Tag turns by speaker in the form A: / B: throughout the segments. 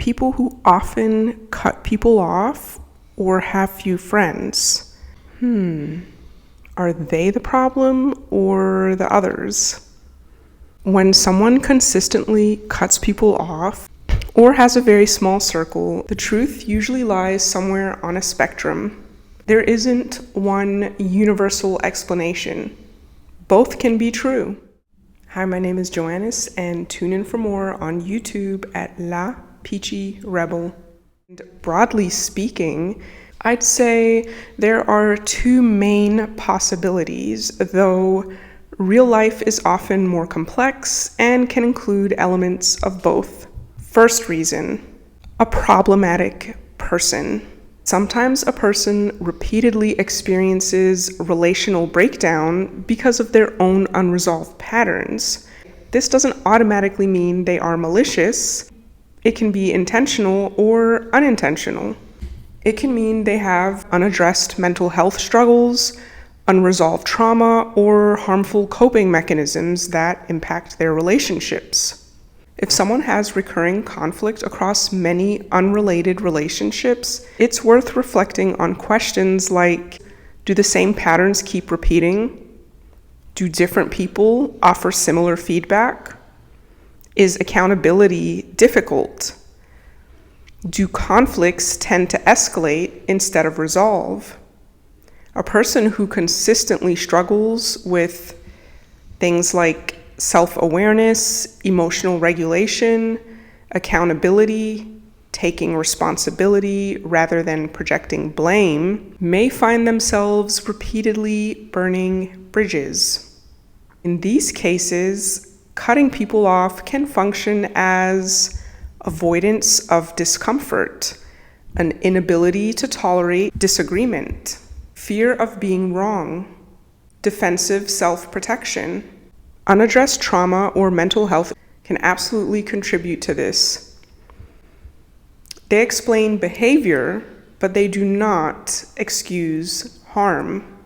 A: People who often cut people off or have few friends. Are they the problem or the others? When someone consistently cuts people off or has a very small circle, the truth usually lies somewhere on a spectrum. There isn't one universal explanation. Both can be true. Hi, my name is Joannis, and tune in for more on YouTube at La Peachy Rebel. And broadly speaking, I'd say there are two main possibilities, though real life is often more complex and can include elements of both. First reason, a problematic person. Sometimes a person repeatedly experiences relational breakdown because of their own unresolved patterns. This doesn't automatically mean they are malicious. It can be intentional or unintentional. It can mean they have unaddressed mental health struggles, unresolved trauma, or harmful coping mechanisms that impact their relationships. If someone has recurring conflict across many unrelated relationships, it's worth reflecting on questions like, do the same patterns keep repeating? Do different people offer similar feedback? Is accountability difficult? Do conflicts tend to escalate instead of resolve? A person who consistently struggles with things like self-awareness, emotional regulation, accountability, taking responsibility rather than projecting blame, may find themselves repeatedly burning bridges. In these cases, cutting people off can function as avoidance of discomfort, an inability to tolerate disagreement, fear of being wrong, defensive self-protection. Unaddressed trauma or mental health can absolutely contribute to this. They explain behavior, but they do not excuse harm.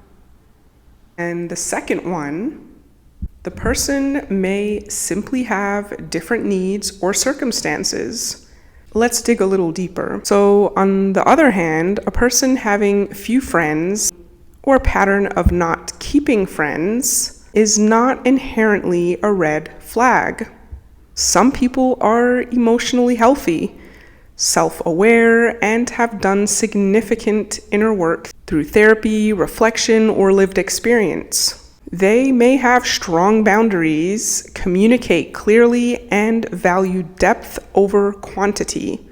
A: And the second one, the person may simply have different needs or circumstances. Let's dig a little deeper. So, on the other hand, a person having few friends or a pattern of not keeping friends is not inherently a red flag. Some people are emotionally healthy, self-aware, and have done significant inner work through therapy, reflection, or lived experience. They may have strong boundaries, communicate clearly, and value depth over quantity.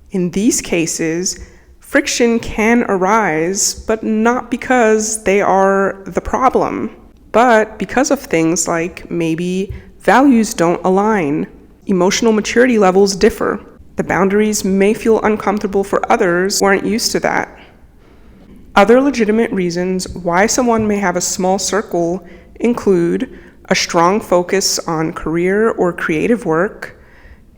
A: In these cases, friction can arise, but not because they are the problem, but because of things like maybe values don't align, emotional maturity levels differ. The boundaries may feel uncomfortable for others who aren't used to that. Other legitimate reasons why someone may have a small circle include a strong focus on career or creative work,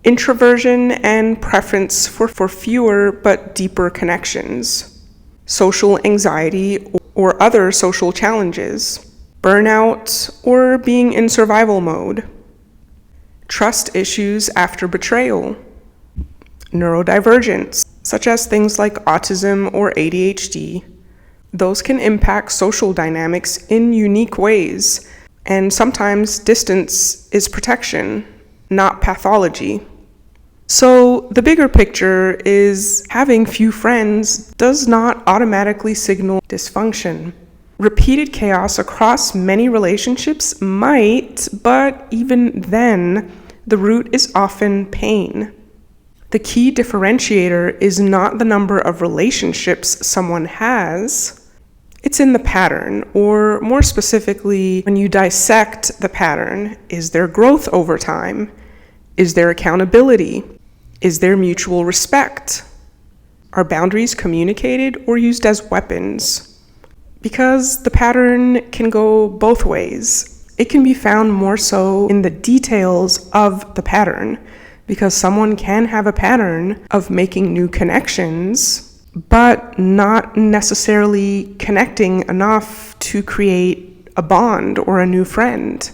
A: introversion, and preference for fewer but deeper connections, social anxiety or other social challenges, burnout, or being in survival mode, trust issues after betrayal, neurodivergence, such as things like autism or ADHD. Those can impact social dynamics in unique ways, and sometimes distance is protection, not pathology. So the bigger picture is having few friends does not automatically signal dysfunction. Repeated chaos across many relationships might, but even then, the root is often pain. The key differentiator is not the number of relationships someone has, it's in the pattern, or more specifically, when you dissect the pattern, is there growth over time? Is there accountability? Is there mutual respect? Are boundaries communicated or used as weapons? Because the pattern can go both ways. It can be found more so in the details of the pattern, because someone can have a pattern of making new connections, but not necessarily connecting enough to create a bond or a new friend.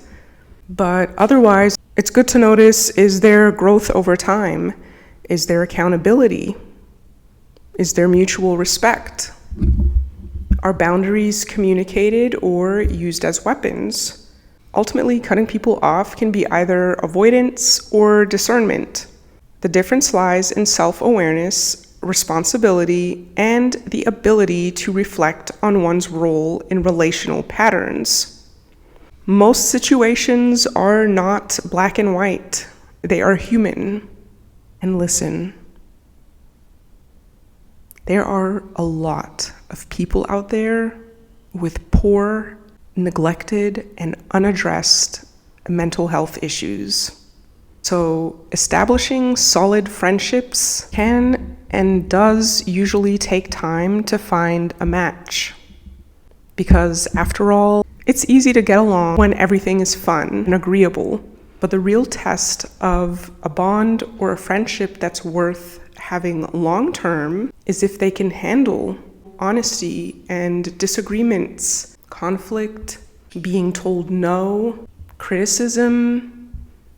A: But otherwise, it's good to notice, is there growth over time? Is there accountability? Is there mutual respect? Are boundaries communicated or used as weapons? Ultimately, cutting people off can be either avoidance or discernment. The difference lies in self-awareness, responsibility, and the ability to reflect on one's role in relational patterns. Most situations are not black and white. They are human. And listen, there are a lot of people out there with poor, neglected, and unaddressed mental health issues. So establishing solid friendships can and does usually take time to find a match. Because after all, it's easy to get along when everything is fun and agreeable. But the real test of a bond or a friendship that's worth having long-term is if they can handle honesty and disagreements, conflict, being told no, criticism.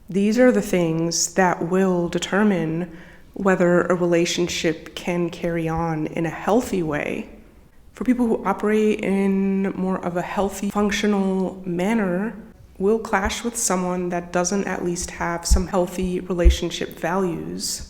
A: These are the things that will determine whether a relationship can carry on in a healthy way. For people who operate in more of a healthy, functional manner, will clash with someone that doesn't at least have some healthy relationship values.